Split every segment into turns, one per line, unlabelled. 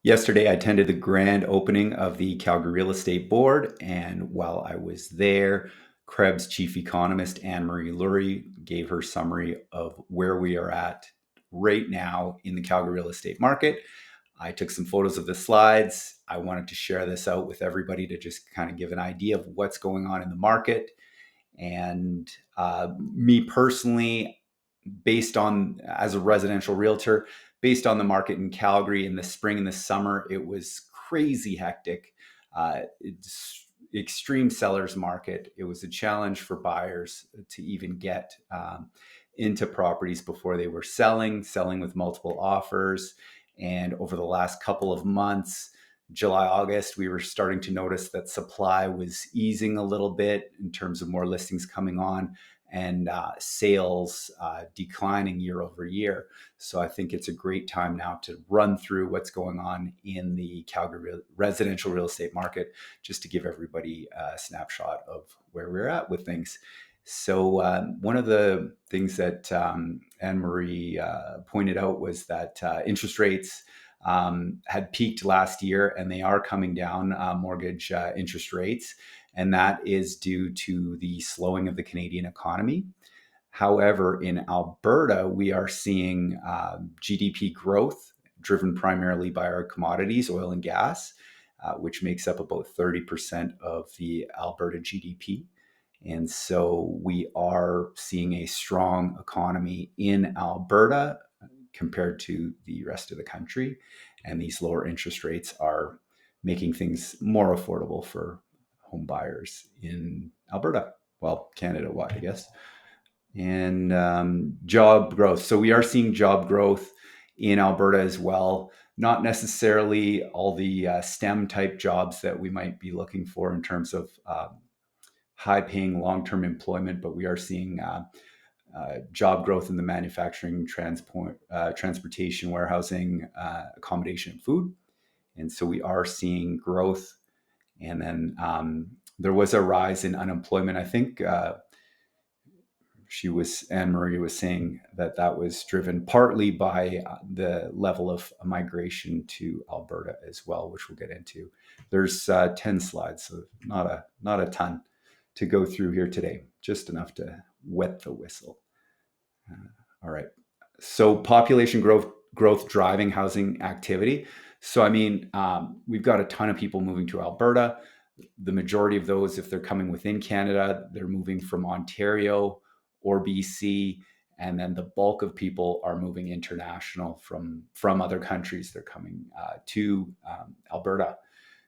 Yesterday, I attended the grand opening of the Calgary Real Estate Board, and while I was there, CREB's chief economist, Lurie, gave her summary of where we are at right now in the Calgary real estate market. I took some photos of the slides. I wanted to share this out with everybody to just kind of give an idea of what's going on in the market. And me personally, as a residential realtor, based on the market in Calgary in the spring and the summer, it was crazy hectic. It's extreme sellers market. It was a challenge for buyers to even get into properties before they were selling with multiple offers. And over the last couple of months, July, August, we were starting to notice that supply was easing a little bit in terms of more listings coming on, and sales declining year over year. So I think it's a great time now to run through what's going on in the Calgary residential real estate market, just to give everybody a snapshot of where we're at with things. So one of the things that Anne-Marie pointed out was that interest rates had peaked last year, and they are coming down, mortgage interest rates. And that is due to the slowing of the Canadian economy. However, in Alberta, we are seeing GDP growth driven primarily by our commodities, oil and gas, which makes up about 30% of the Alberta GDP. And so we are seeing a strong economy in Alberta compared to the rest of the country. And these lower interest rates are making things more affordable for home buyers in Alberta. Well, Canada-wide, I guess. And job growth. So we are seeing job growth in Alberta as well. Not necessarily all the STEM type jobs that we might be looking for in terms of high-paying long-term employment, but we are seeing job growth in the manufacturing, transportation, warehousing, accommodation, and food. And so we are seeing growth. And then there was a rise in unemployment. I think Anne-Marie was saying that was driven partly by the level of migration to Alberta as well, which we'll get into. There's 10 slides, so not a ton to go through here today, just enough to wet the whistle. All right. So population growth driving housing activity. So, I mean, we've got a ton of people moving to Alberta. The majority of those, if they're coming within Canada, they're moving from Ontario or BC. And then the bulk of people are moving international from other countries. They're coming to Alberta.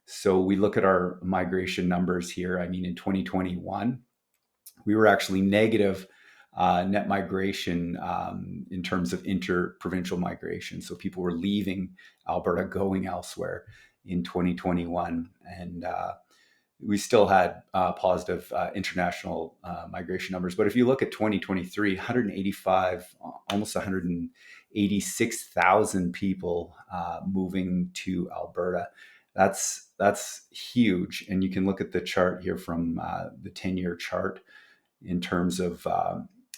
So we look at our migration numbers here. I mean, in 2021, we were actually negative net migration in terms of interprovincial migration. So people were leaving Alberta, going elsewhere in 2021. And we still had positive international migration numbers. But if you look at 2023, 185, almost 186,000 people moving to Alberta. That's huge. And you can look at the chart here from the 10-year chart in terms of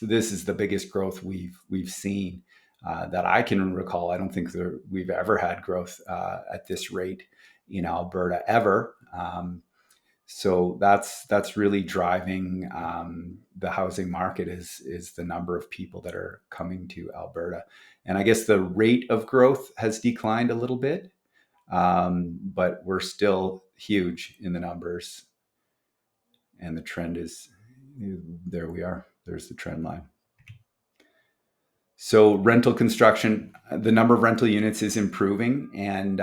this is the biggest growth we've seen that I can recall. I don't think we've ever had growth at this rate in Alberta ever. So that's really driving the housing market is the number of people that are coming to Alberta. And I guess the rate of growth has declined a little bit, but we're still huge in the numbers. And the trend is, there we are. There's the trend line. So rental construction, the number of rental units is improving. And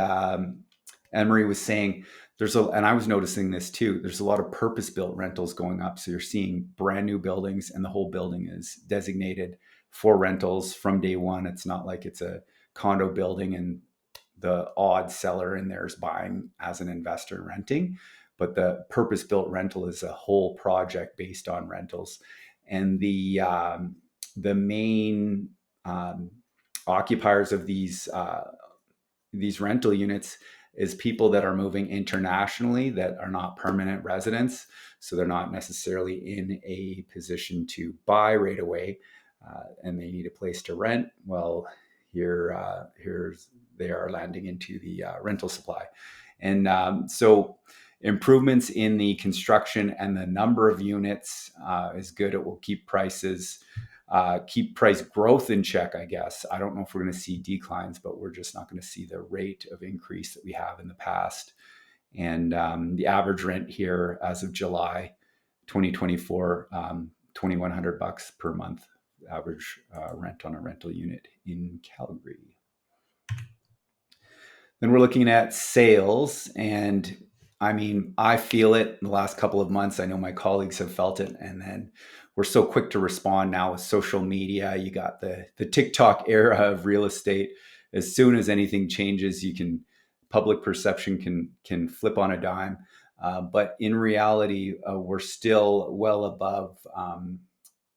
Anne-Marie was saying and I was noticing this too, there's a lot of purpose-built rentals going up. So you're seeing brand new buildings and the whole building is designated for rentals from day one. It's not like it's a condo building and the odd seller in there is buying as an investor renting. But the purpose-built rental is a whole project based on rentals. And the main occupiers of these rental units is people that are moving internationally that are not permanent residents. So they're not necessarily in a position to buy right away, and they need a place to rent. Well, here's they are landing into the rental supply. And so improvements in the construction and the number of units is good. It will keep prices, keep price growth in check, I guess. I don't know if we're going to see declines, but we're just not going to see the rate of increase that we have in the past. And the average rent here as of July 2024, $2,100 per month average rent on a rental unit in Calgary. Then we're looking at sales, and I mean, I feel it in the last couple of months. I know my colleagues have felt it, and then we're so quick to respond now with social media. You got the TikTok era of real estate. As soon as anything changes, public perception can flip on a dime. But in reality, we're still well above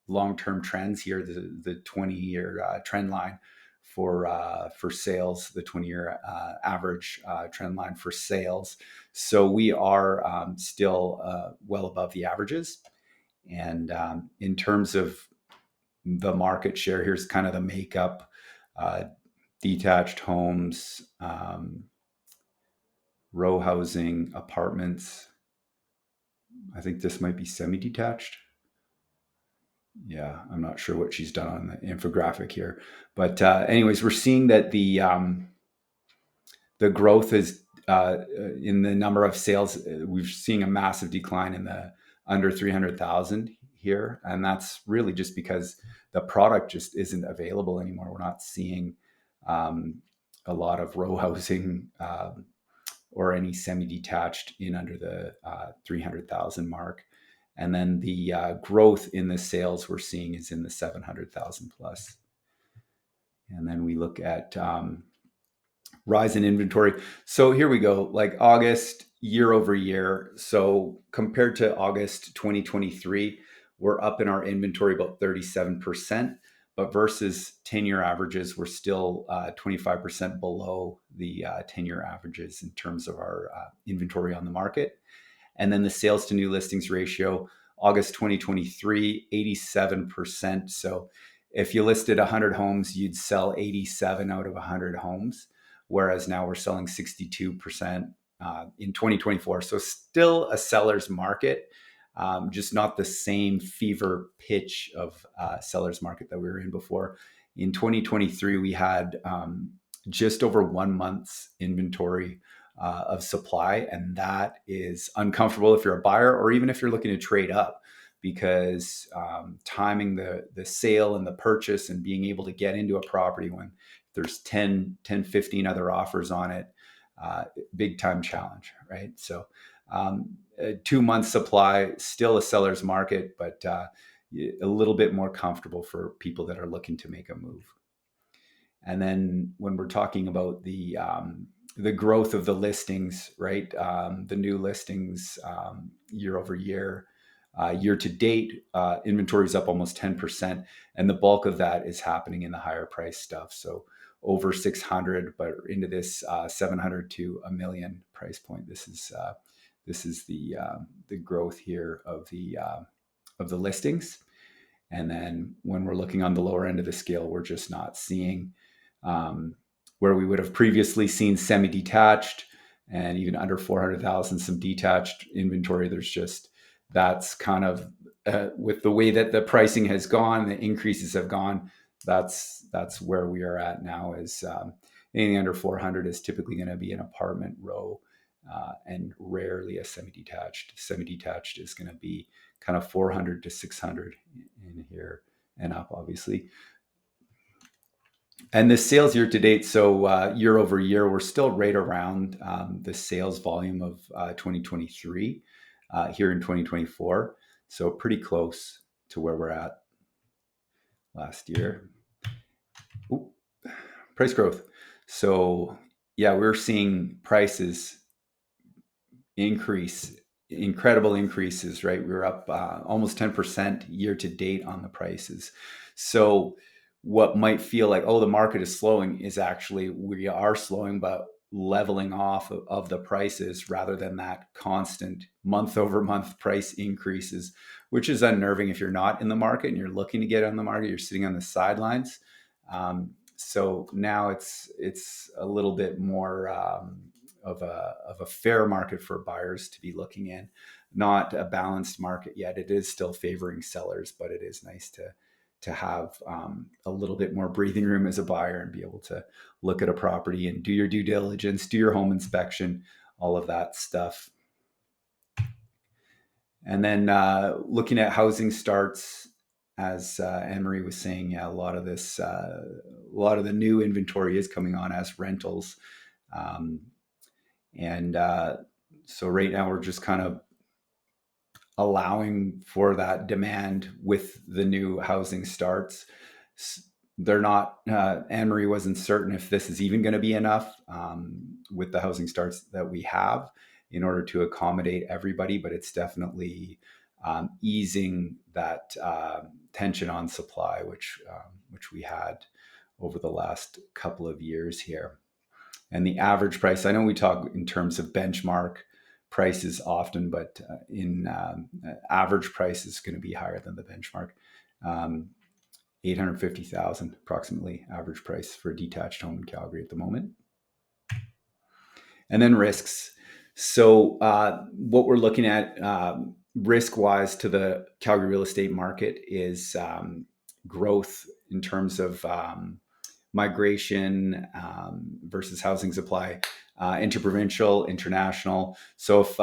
long-term trends here. The 20-year trend line for sales, the 20-year average trend line for sales. So we are still well above the averages. And in terms of the market share, here's kind of the makeup: detached homes, row housing, apartments. I think this might be semi-detached. Yeah, I'm not sure what she's done on the infographic here, but anyways, we're seeing that the growth is in the number of sales. We're seeing a massive decline in the under 300,000 here, and that's really just because the product just isn't available anymore. We're not seeing a lot of row housing or any semi-detached in under the 300,000 mark. And then the growth in the sales we're seeing is in the 700,000 plus. And then we look at rise in inventory. So here we go, like August year over year. So compared to August 2023, we're up in our inventory about 37%, but versus 10-year averages, we're still 25% below the 10-year averages in terms of our inventory on the market. And then the sales to new listings ratio, August 2023, 87%. So if you listed 100 homes, you'd sell 87 out of 100 homes, whereas now we're selling 62% in 2024. So still a seller's market, just not the same fever pitch of seller's market that we were in before. In 2023, we had just over 1 month's inventory of supply, and that is uncomfortable if you're a buyer or even if you're looking to trade up, because timing the sale and the purchase and being able to get into a property when there's 10, 15 other offers on it, big time challenge, right? So 2 months supply, still a seller's market, but a little bit more comfortable for people that are looking to make a move. And then when we're talking about the growth of the listings, right? The new listings year over year, year to date, inventory is up almost 10%. And the bulk of that is happening in the higher price stuff. So over 600, but into this 700 to $1 million price point. This is the growth here of the listings. And then when we're looking on the lower end of the scale, we're just not seeing where we would have previously seen semi-detached and even under 400,000, some detached inventory. That's kind of with the way that the pricing has gone, the increases have gone. That's where we are at now. Is anything under 400 is typically going to be an apartment row, and rarely a semi-detached. Semi-detached is going to be kind of 400 to 600 in here and up, obviously. And the sales year to date, so year over year, we're still right around the sales volume of 2023 here in 2024. So pretty close to where we're at last year. Ooh, price growth. So yeah, we're seeing prices increase, incredible increases, right? We're up almost 10% year to date on the prices. So what might feel like, oh, the market is slowing, is actually we are slowing, but leveling off of the prices rather than that constant month over month price increases, which is unnerving if you're not in the market and you're looking to get on the market, you're sitting on the sidelines. So now it's a little bit more of a fair market for buyers to be looking in. Not a balanced market yet. It is still favoring sellers, but it is nice to have a little bit more breathing room as a buyer and be able to look at a property and do your due diligence, do your home inspection, all of that stuff. And then looking at housing starts, as Anne-Marie was saying, yeah, a lot of the new inventory is coming on as rentals. And so right now we're just kind of allowing for that demand with the new housing starts. They're not, Anne-Marie wasn't certain if this is even going to be enough with the housing starts that we have in order to accommodate everybody, but it's definitely easing that tension on supply, which we had over the last couple of years here. And the average price, I know we talk in terms of benchmark prices often, but in average price is going to be higher than the benchmark. 850,000 approximately average price for a detached home in Calgary at the moment. And then risks. So what we're looking at risk-wise to the Calgary real estate market is growth in terms of migration versus housing supply, interprovincial, international. So if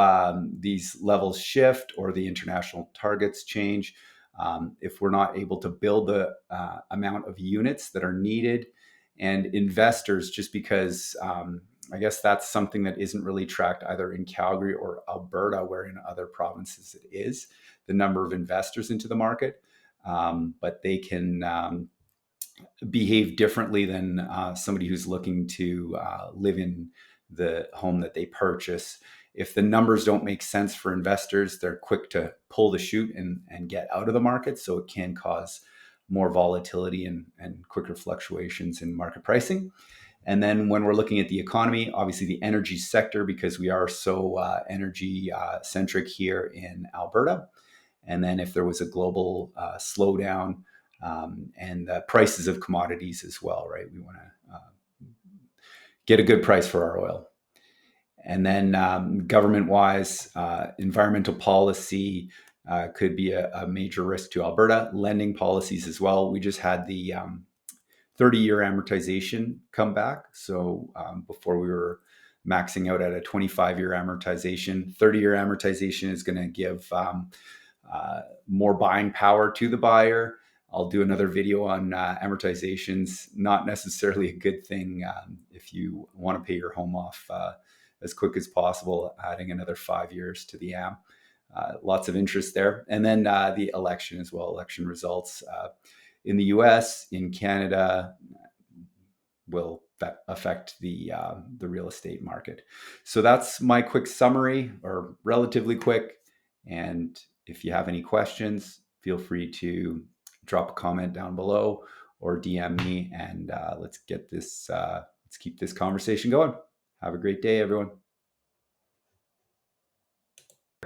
these levels shift or the international targets change, if we're not able to build the amount of units that are needed, and investors, just because I guess that's something that isn't really tracked either in Calgary or Alberta, where in other provinces it is, the number of investors into the market, but they can behave differently than somebody who's looking to live in the home that they purchase. If the numbers don't make sense for investors, they're quick to pull the chute and get out of the market. So it can cause more volatility and quicker fluctuations in market pricing. And then when we're looking at the economy, obviously the energy sector, because we are so energy centric here in Alberta. And then if there was a global slowdown, and the prices of commodities as well, right? We want to get a good price for our oil. And then government-wise, environmental policy could be a major risk to Alberta. Lending policies as well. We just had the 30-year amortization come back. So before we were maxing out at a 25-year amortization, 30-year amortization is going to give more buying power to the buyer. I'll do another video on amortizations. Not necessarily a good thing if you want to pay your home off as quick as possible, adding another 5 years to the AM. Lots of interest there. And then the election as well, election results in the US, in Canada, will affect the real estate market. So that's my quick summary, or relatively quick. And if you have any questions, feel free to drop a comment down below or DM me, and let's keep this conversation going. Have a great day, everyone.